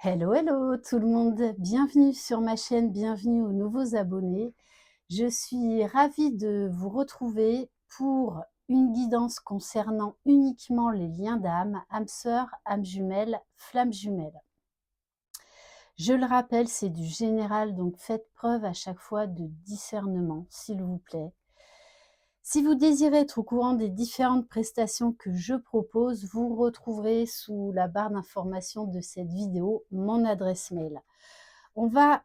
Hello, hello tout le monde, bienvenue sur ma chaîne, bienvenue aux nouveaux abonnés. Je suis ravie de vous retrouver pour une guidance concernant uniquement les liens d'âme, âme sœur, âme jumelle, flamme jumelle. Je le rappelle, c'est du général, donc faites preuve à chaque fois de discernement, s'il vous plaît. Si vous désirez être au courant des différentes prestations que je propose, vous retrouverez sous la barre d'information de cette vidéo mon adresse mail. On va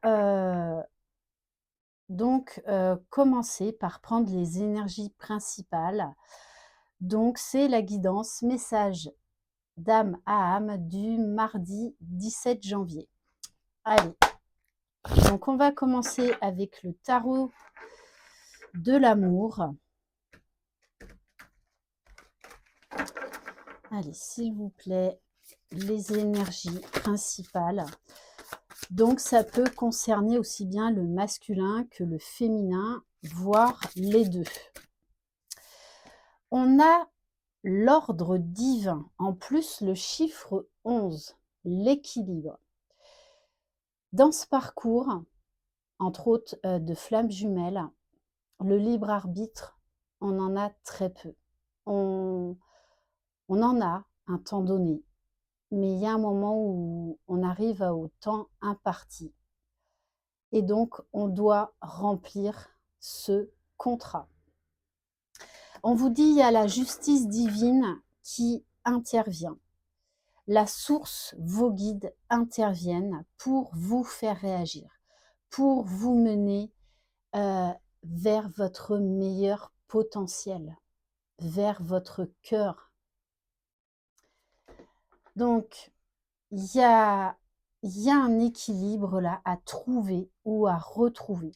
donc commencer par prendre les énergies principales. Donc c'est la guidance message d'âme à âme du mardi 17 janvier. Allez, donc on va commencer avec le tarot de l'amour. Allez, s'il vous plaît, les énergies principales. Donc, ça peut concerner aussi bien le masculin que le féminin, voire les deux. On a l'ordre divin, en plus le chiffre 11, l'équilibre. Dans ce parcours, entre autres de flammes jumelles, le libre arbitre, on en a très peu. On en a un temps donné, mais il y a un moment où on arrive au temps imparti. Et donc, on doit remplir ce contrat. On vous dit, il y a la justice divine qui intervient. La source, vos guides interviennent pour vous faire réagir, pour vous mener vers votre meilleur potentiel, vers votre cœur. Donc, il y a un équilibre là à trouver ou à retrouver.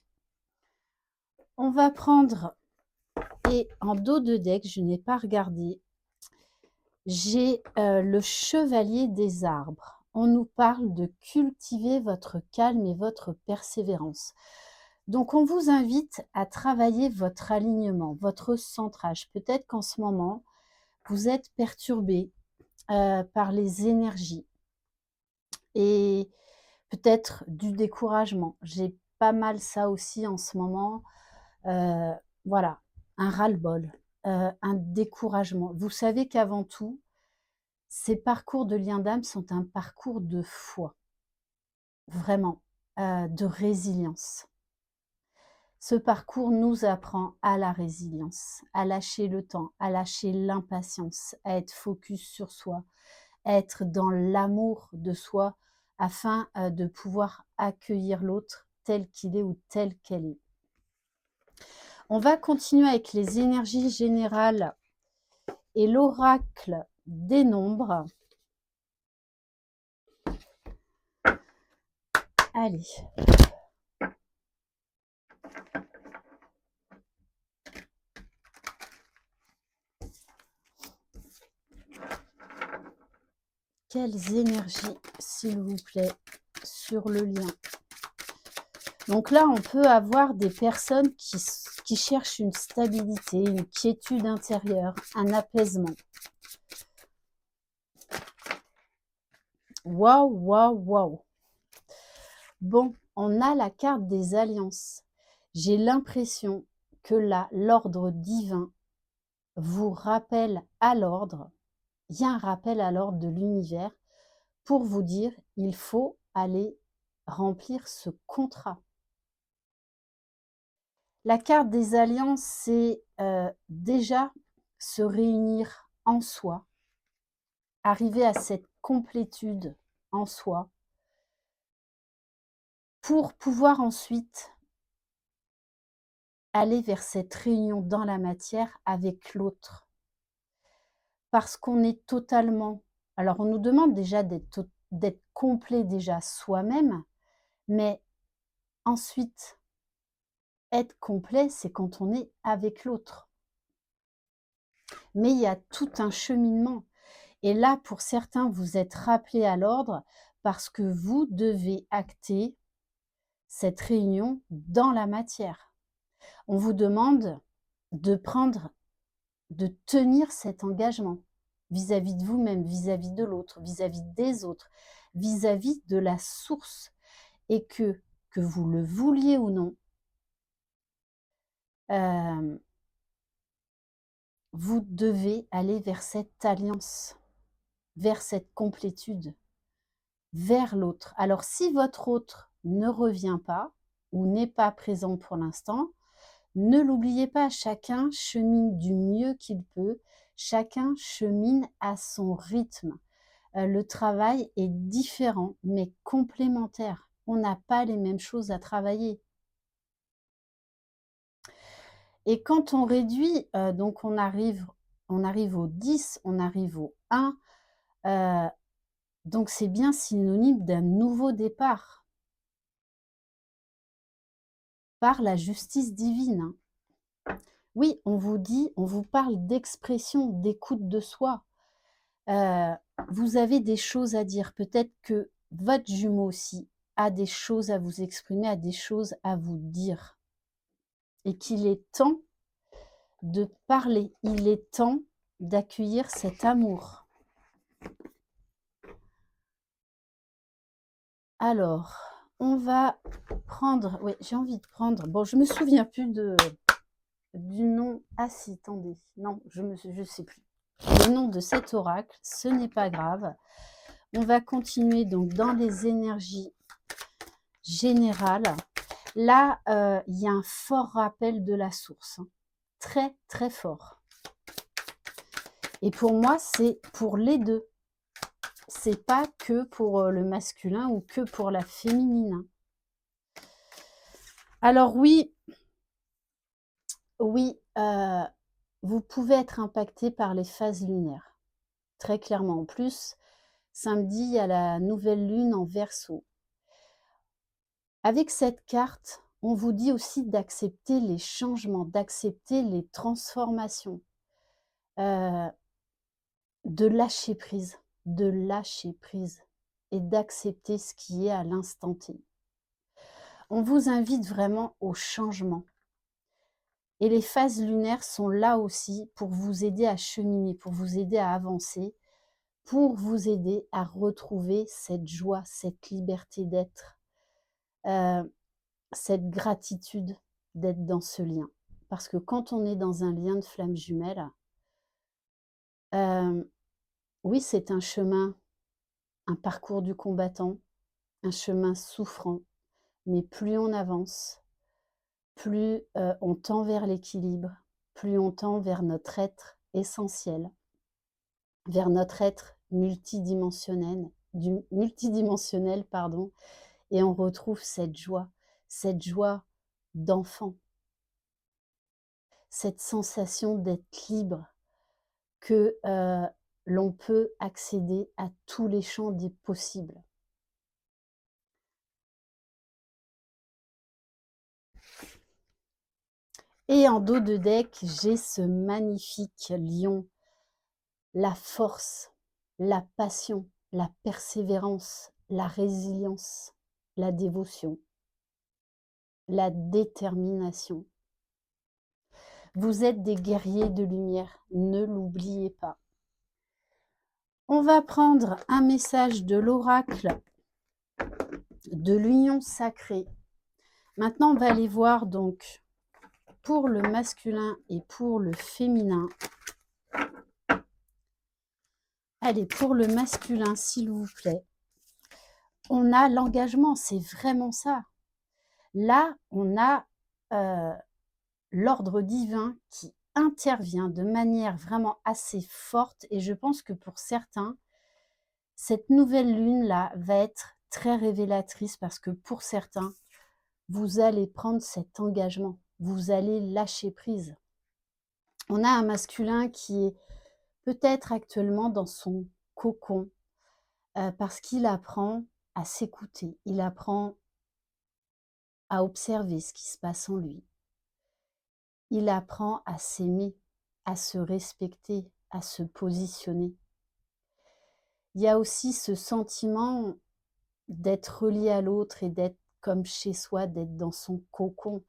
On va prendre, et en dos de deck, je n'ai pas regardé, j'ai le chevalier des arbres. On nous parle de cultiver votre calme et votre persévérance. Donc, on vous invite à travailler votre alignement, votre centrage. Peut-être qu'en ce moment, vous êtes perturbé par les énergies et peut-être du découragement. J'ai pas mal ça aussi en ce moment. Voilà, un ras-le-bol, un découragement. Vous savez qu'avant tout, ces parcours de lien d'âme sont un parcours de foi, vraiment, de résilience. Ce parcours nous apprend à la résilience, à lâcher le temps, à lâcher l'impatience, à être focus sur soi, à être dans l'amour de soi afin de pouvoir accueillir l'autre tel qu'il est ou telle qu'elle est. On va continuer avec les énergies générales et l'oracle des nombres. Allez. Quelles énergies, s'il vous plaît, sur le lien. Donc là, on peut avoir des personnes qui cherchent une stabilité, une quiétude intérieure, un apaisement. Waouh, waouh, waouh. Bon, on a la carte des alliances. J'ai l'impression que là, l'ordre divin vous rappelle à l'ordre. Il y a un rappel à l'ordre de l'univers pour vous dire, il faut aller remplir ce contrat. La carte des alliances, c'est déjà se réunir en soi, arriver à cette complétude en soi, pour pouvoir ensuite aller vers cette réunion dans la matière avec l'autre. Parce qu'on est totalement... Alors, on nous demande déjà d'être complet déjà soi-même, mais ensuite, être complet, c'est quand on est avec l'autre. Mais il y a tout un cheminement. Et là, pour certains, vous êtes rappelés à l'ordre parce que vous devez acter cette réunion dans la matière. On vous demande de tenir cet engagement, vis-à-vis de vous-même, vis-à-vis de l'autre, vis-à-vis des autres, vis-à-vis de la source. Et que vous le vouliez ou non, vous devez aller vers cette alliance, vers cette complétude, vers l'autre. Alors si votre autre ne revient pas ou n'est pas présent pour l'instant, ne l'oubliez pas, chacun chemine du mieux qu'il peut, chacun chemine à son rythme. Le travail est différent, mais complémentaire. On n'a pas les mêmes choses à travailler. Et quand on réduit, donc on arrive au 10, on arrive au 1, donc c'est bien synonyme d'un nouveau départ par la justice divine, hein. Oui, on vous parle d'expression, d'écoute de soi. Vous avez des choses à dire. Peut-être que votre jumeau aussi a des choses à vous exprimer, a des choses à vous dire. Et qu'il est temps de parler. Il est temps d'accueillir cet amour. Alors, on va prendre... Oui, j'ai envie de prendre... Bon, je me souviens plus du nom... Ah si, attendez. Non, je sais plus. Le nom de cet oracle, ce n'est pas grave. On va continuer donc dans les énergies générales. Là, il y a un fort rappel de la source. Hein. Très, très fort. Et pour moi, c'est pour les deux. C'est pas que pour le masculin ou que pour la féminine. Alors oui, vous pouvez être impacté par les phases lunaires. Très clairement. En plus, samedi, il y a la nouvelle lune en Verseau. Avec cette carte, on vous dit aussi d'accepter les changements, d'accepter les transformations, de lâcher prise et d'accepter ce qui est à l'instant T. On vous invite vraiment au changement. Et les phases lunaires sont là aussi pour vous aider à cheminer, pour vous aider à avancer, pour vous aider à retrouver cette joie, cette liberté d'être, cette gratitude d'être dans ce lien. Parce que quand on est dans un lien de flamme jumelle, oui, c'est un chemin, un parcours du combattant, un chemin souffrant, mais plus on avance, plus on tend vers l'équilibre, plus on tend vers notre être essentiel, vers notre être multidimensionnel, pardon, et on retrouve cette joie d'enfant, cette sensation d'être libre, que l'on peut accéder à tous les champs des possibles. Et en dos de deck, j'ai ce magnifique lion, la force, la passion, la persévérance, la résilience, la dévotion, la détermination. Vous êtes des guerriers de lumière, ne l'oubliez pas. On va prendre un message de l'oracle de l'union sacrée. Maintenant, on va aller voir donc pour le masculin et pour le féminin. Allez, pour le masculin, s'il vous plaît. On a l'engagement, c'est vraiment ça. Là, on a l'ordre divin qui intervient de manière vraiment assez forte. Et je pense que pour certains, cette nouvelle lune-là va être très révélatrice parce que pour certains, vous allez prendre cet engagement. Vous allez lâcher prise. On a un masculin qui est peut-être actuellement dans son cocon parce qu'il apprend à s'écouter. Il apprend à observer ce qui se passe en lui. Il apprend à s'aimer, à se respecter, à se positionner. Il y a aussi ce sentiment d'être relié à l'autre et d'être comme chez soi, d'être dans son cocon.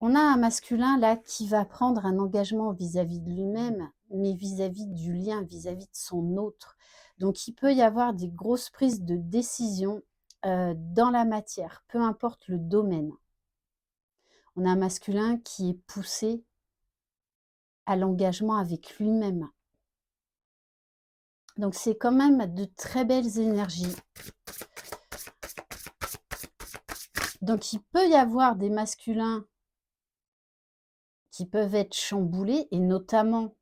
On a un masculin là qui va prendre un engagement vis-à-vis de lui-même, mais vis-à-vis du lien, vis-à-vis de son autre. Donc il peut y avoir des grosses prises de décision dans la matière, peu importe le domaine. On a un masculin qui est poussé à l'engagement avec lui-même. Donc c'est quand même de très belles énergies. Donc il peut y avoir des masculins qui peuvent être chamboulés, et notamment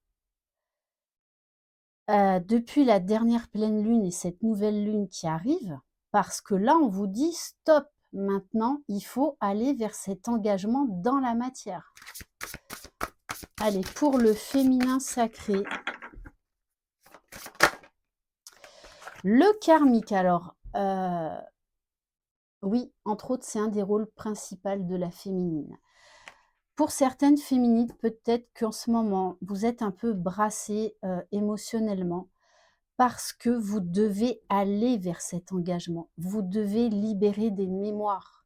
depuis la dernière pleine lune et cette nouvelle lune qui arrive, parce que là on vous dit stop, maintenant il faut aller vers cet engagement dans la matière. Allez, pour le féminin sacré, le karmique, alors oui, entre autres, c'est un des rôles principaux de la féminine. Pour certaines féminines, peut-être qu'en ce moment, vous êtes un peu brassée émotionnellement parce que vous devez aller vers cet engagement. Vous devez libérer des mémoires.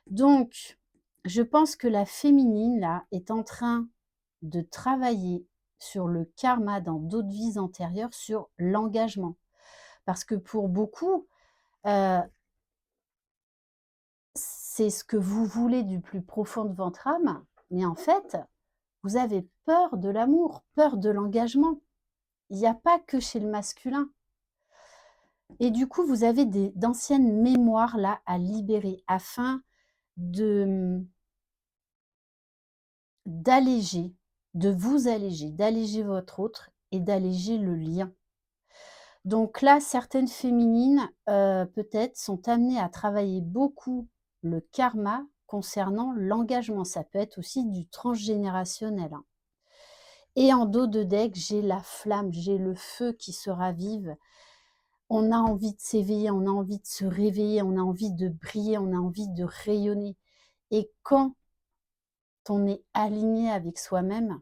Donc, je pense que la féminine, là, est en train de travailler sur le karma dans d'autres vies antérieures, sur l'engagement. Parce que pour beaucoup, c'est ce que vous voulez du plus profond de votre âme, mais en fait, vous avez peur de l'amour, peur de l'engagement. Il n'y a pas que chez le masculin. Et du coup, vous avez d'anciennes mémoires là à libérer afin d'alléger, de vous alléger, d'alléger votre autre et d'alléger le lien. Donc là, certaines féminines, peut-être, sont amenées à travailler beaucoup le karma concernant l'engagement. Ça peut être aussi du transgénérationnel, hein. Et en dos de deck, j'ai la flamme, j'ai le feu qui se ravive. On a envie de s'éveiller, on a envie de se réveiller, on a envie de briller, on a envie de rayonner. Et quand on est aligné avec soi-même,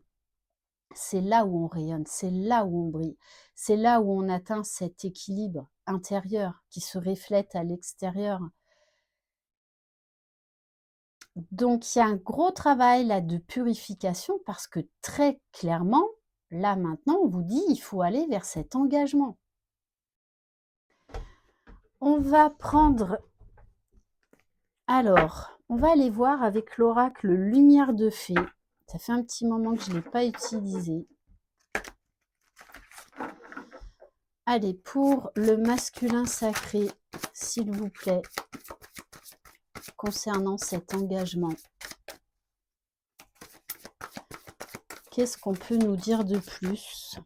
c'est là où on rayonne, c'est là où on brille, c'est là où on atteint cet équilibre intérieur qui se reflète à l'extérieur. Donc il y a un gros travail là de purification parce que très clairement, là maintenant, on vous dit il faut aller vers cet engagement. On va prendre, alors, on va aller voir avec l'oracle Lumière de Fée. Ça fait un petit moment que je ne l'ai pas utilisé. Allez, pour le masculin sacré, s'il vous plaît, concernant cet engagement, qu'est-ce qu'on peut nous dire de plus?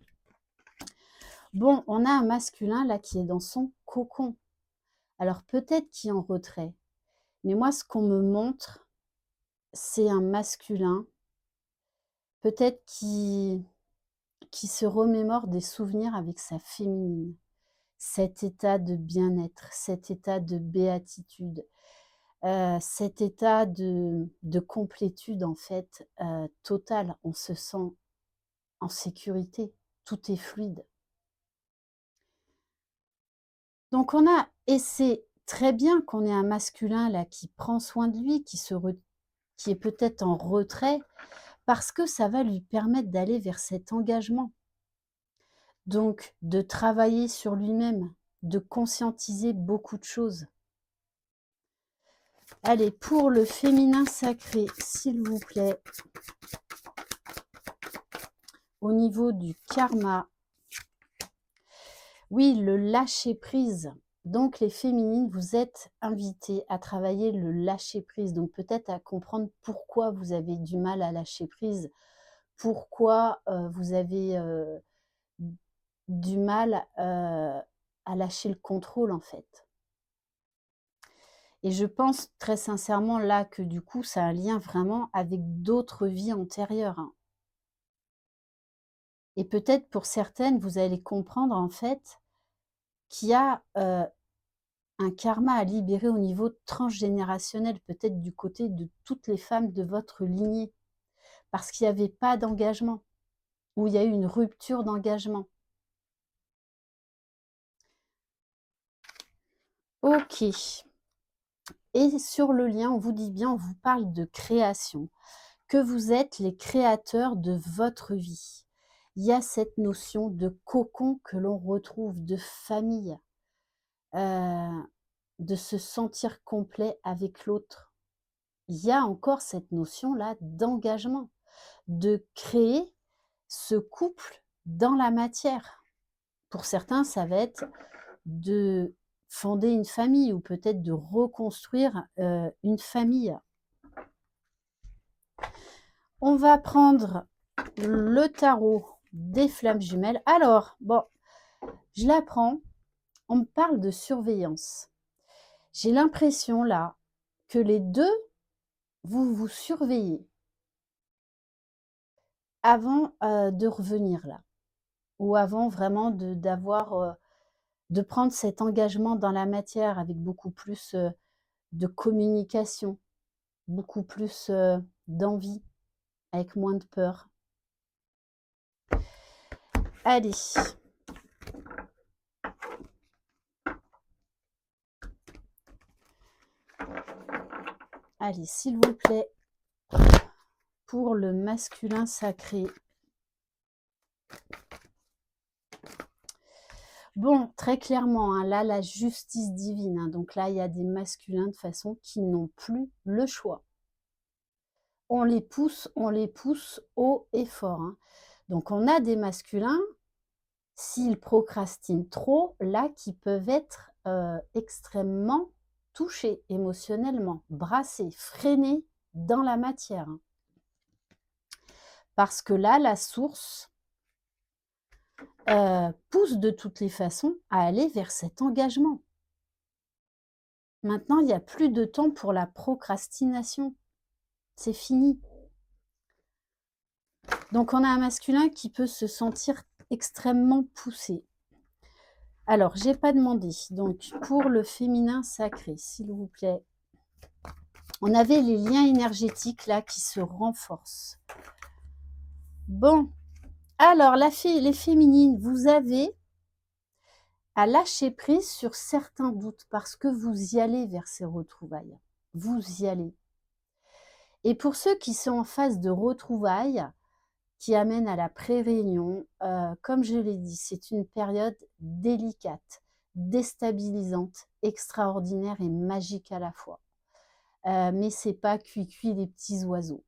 Bon, on a un masculin là qui est dans son cocon. Alors peut-être qu'il est en retrait. Mais moi, ce qu'on me montre, c'est un masculin, peut-être qui se remémore des souvenirs avec sa féminine. Cet état de bien-être, cet état de béatitude, cet état de complétude en fait totale. On se sent en sécurité, tout est fluide. Donc on a, et c'est très bien qu'on ait un masculin là qui prend soin de lui, qui est peut-être en retrait, parce que ça va lui permettre d'aller vers cet engagement. Donc de travailler sur lui-même, de conscientiser beaucoup de choses. Allez, pour le féminin sacré, s'il vous plaît, au niveau du karma, oui, le lâcher-prise. Donc les féminines, vous êtes invitées à travailler le lâcher-prise, donc peut-être à comprendre pourquoi vous avez du mal à lâcher prise, pourquoi vous avez du mal à lâcher le contrôle en fait. Et je pense très sincèrement là que du coup, ça a un lien vraiment avec d'autres vies antérieures, hein. Et peut-être pour certaines, vous allez comprendre en fait qu'il y a un karma à libérer au niveau transgénérationnel, peut-être du côté de toutes les femmes de votre lignée, parce qu'il n'y avait pas d'engagement, ou il y a eu une rupture d'engagement. Ok. Et sur le lien, on vous dit bien, on vous parle de création, que vous êtes les créateurs de votre vie. Il y a cette notion de cocon que l'on retrouve, de famille, de se sentir complet avec l'autre. Il y a encore cette notion-là d'engagement, de créer ce couple dans la matière. Pour certains, ça va être de fonder une famille ou peut-être de reconstruire, une famille. On va prendre le tarot des flammes jumelles. Alors, bon, je la prends, on me parle de surveillance. J'ai l'impression là que les deux, vous vous surveillez avant, de revenir là ou avant vraiment de prendre cet engagement dans la matière avec beaucoup plus, de communication, beaucoup plus, d'envie, avec moins de peur. Allez. Allez, s'il vous plaît, pour le masculin sacré. Bon, très clairement, hein, là, la justice divine. Hein, donc là, il y a des masculins de façon qui n'ont plus le choix. On les pousse haut et fort. Hein. Donc on a des masculins, s'ils procrastinent trop, là, qui peuvent être extrêmement touchés émotionnellement, brassés, freinés dans la matière. Hein. Parce que là, la source pousse de toutes les façons à aller vers cet engagement. Maintenant, il n'y a plus de temps pour la procrastination. C'est fini. Donc, on a un masculin qui peut se sentir extrêmement poussé. Alors, j'ai pas demandé. Donc, pour le féminin sacré, s'il vous plaît. On avait les liens énergétiques là qui se renforcent. Bon, alors les féminines, vous avez à lâcher prise sur certains doutes parce que vous y allez vers ces retrouvailles. Vous y allez. Et pour ceux qui sont en phase de retrouvailles, qui amènent à la pré-réunion, comme je l'ai dit, c'est une période délicate, déstabilisante, extraordinaire et magique à la fois. Mais c'est pas cuit les petits oiseaux.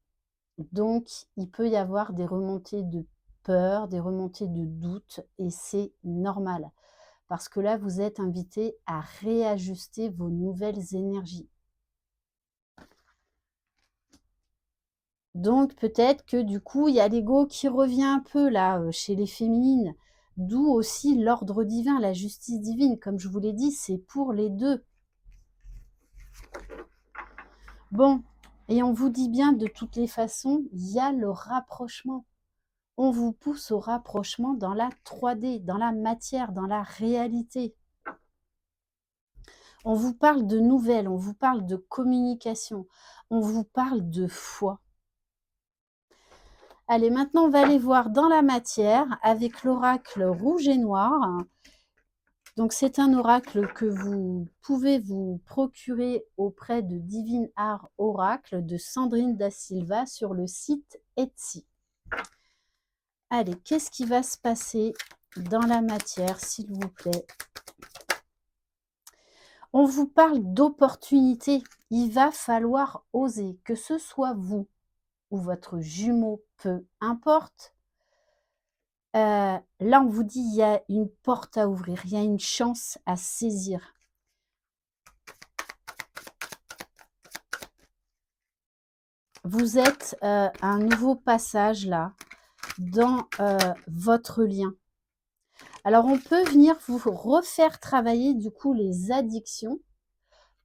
Donc, il peut y avoir des remontées de peur, des remontées de doute, et c'est normal. Parce que là, vous êtes invité à réajuster vos nouvelles énergies. Donc, peut-être que du coup, il y a l'ego qui revient un peu là, chez les féminines. D'où aussi l'ordre divin, la justice divine. Comme je vous l'ai dit, c'est pour les deux. Bon, et on vous dit bien de toutes les façons, il y a le rapprochement. On vous pousse au rapprochement dans la 3D, dans la matière, dans la réalité. On vous parle de nouvelles, on vous parle de communication, on vous parle de foi. Allez, maintenant, on va aller voir dans la matière avec l'oracle rouge et noir. Donc, c'est un oracle que vous pouvez vous procurer auprès de Divine Art Oracle de Sandrine Da Silva sur le site Etsy. Allez, qu'est-ce qui va se passer dans la matière, s'il vous plaît? On vous parle d'opportunité. Il va falloir oser, que ce soit vous ou votre jumeau, peu importe. Là, on vous dit il y a une porte à ouvrir, il y a une chance à saisir. Vous êtes à un nouveau passage là, dans votre lien. Alors, on peut venir vous refaire travailler du coup les addictions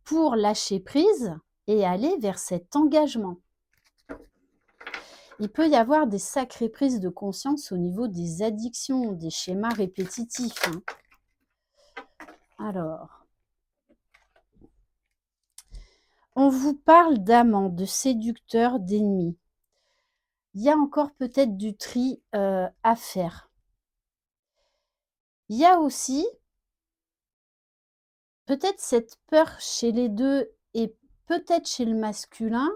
pour lâcher prise et aller vers cet engagement. Il peut y avoir des sacrées prises de conscience au niveau des addictions, des schémas répétitifs. Hein. Alors, on vous parle d'amants, de séducteurs, d'ennemis. Il y a encore peut-être du tri à faire. Il y a aussi peut-être cette peur chez les deux et peut-être chez le masculin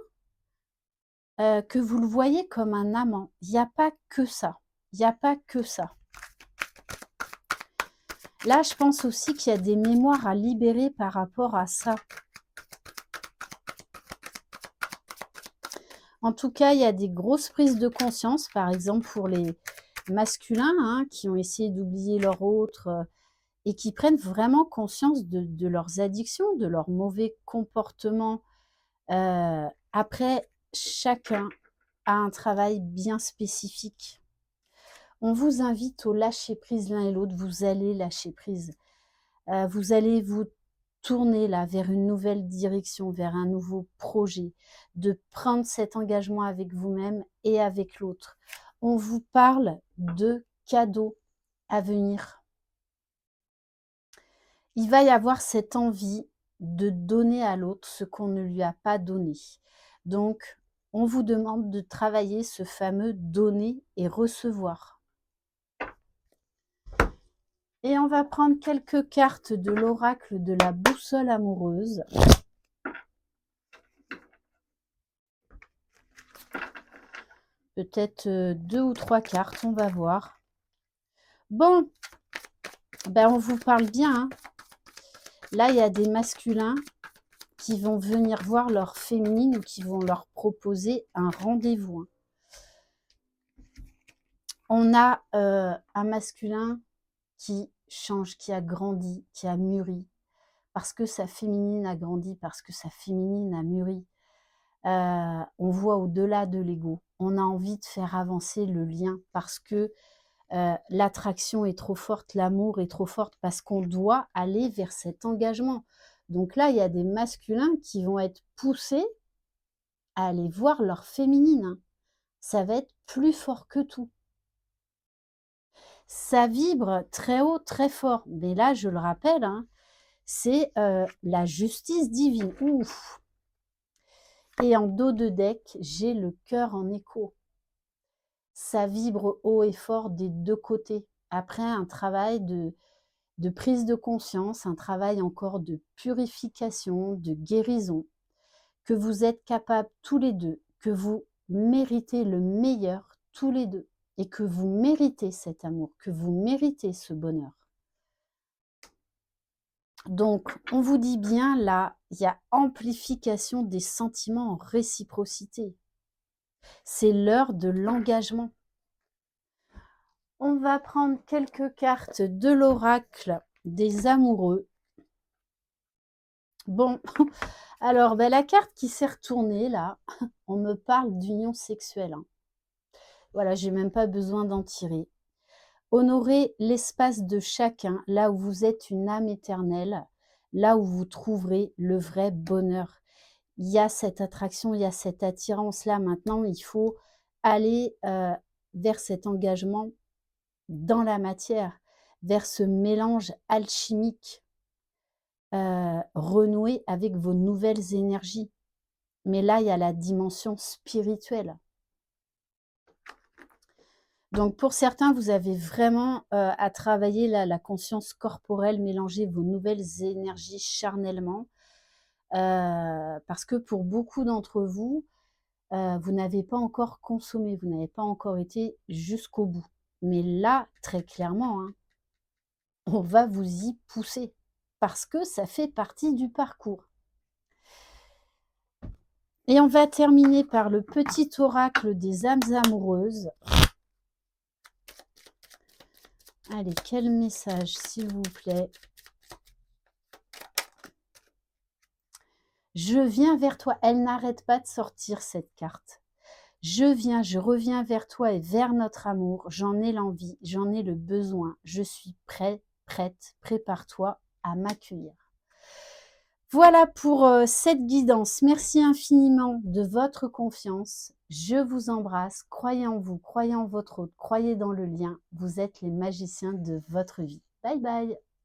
que vous le voyez comme un amant. Il n'y a pas que ça. Il n'y a pas que ça. Là, je pense aussi qu'il y a des mémoires à libérer par rapport à ça. En tout cas, il y a des grosses prises de conscience, par exemple pour les masculins hein, qui ont essayé d'oublier leur autre et qui prennent vraiment conscience de leurs addictions, de leurs mauvais comportements. Après, chacun a un travail bien spécifique. On vous invite au lâcher prise l'un et l'autre. Vous allez lâcher prise. Vous allez vous tourner là vers une nouvelle direction, vers un nouveau projet, de prendre cet engagement avec vous-même et avec l'autre. On vous parle de cadeaux à venir. Il va y avoir cette envie de donner à l'autre ce qu'on ne lui a pas donné. Donc, on vous demande de travailler ce fameux donner et recevoir. Et on va prendre quelques cartes de l'oracle de la boussole amoureuse. Peut-être 2 ou 3 cartes, on va voir. Bon, ben on vous parle bien. Hein. Là, il y a des masculins qui vont venir voir leur féminine ou qui vont leur proposer un rendez-vous. Hein. On a un masculin qui change, qui a grandi, qui a mûri, parce que sa féminine a grandi, parce que sa féminine a mûri. On voit au-delà de l'ego. On a envie de faire avancer le lien parce que l'attraction est trop forte, l'amour est trop forte, parce qu'on doit aller vers cet engagement. Donc là, il y a des masculins qui vont être poussés à aller voir leur féminine. Hein. Ça va être plus fort que tout. Ça vibre très haut, très fort. Mais là, je le rappelle, hein, c'est la justice divine. Ouf. Et en dos de deck, j'ai le cœur en écho. Ça vibre haut et fort des deux côtés. Après un travail de prise de conscience, un travail encore de purification, de guérison, que vous êtes capables tous les deux, que vous méritez le meilleur tous les deux, et que vous méritez cet amour, que vous méritez ce bonheur. Donc, on vous dit bien, là, il y a amplification des sentiments en réciprocité. C'est l'heure de l'engagement. On va prendre quelques cartes de l'oracle des amoureux. Bon, alors, ben, la carte qui s'est retournée, là, on me parle d'union sexuelle. Hein. Voilà, j'ai même pas besoin d'en tirer. Honorez l'espace de chacun, là où vous êtes une âme éternelle, là où vous trouverez le vrai bonheur. Il y a cette attraction, il y a cette attirance-là. Maintenant, il faut aller vers cet engagement dans la matière, vers ce mélange alchimique, renouer avec vos nouvelles énergies. Mais là, il y a la dimension spirituelle. Donc, pour certains, vous avez vraiment à travailler la conscience corporelle, mélanger vos nouvelles énergies charnellement. Parce que pour beaucoup d'entre vous, vous n'avez pas encore consommé, vous n'avez pas encore été jusqu'au bout. Mais là, très clairement, hein, on va vous y pousser parce que ça fait partie du parcours. Et on va terminer par le petit oracle des âmes amoureuses. Allez, quel message, s'il vous plaît. Je viens vers toi. Elle n'arrête pas de sortir cette carte. Je reviens vers toi et vers notre amour. J'en ai l'envie, j'en ai le besoin. Je suis prêt, prête, prépare-toi à m'accueillir. Voilà pour cette guidance. Merci infiniment de votre confiance. Je vous embrasse. Croyez en vous, croyez en votre autre, croyez dans le lien. Vous êtes les magiciens de votre vie. Bye bye.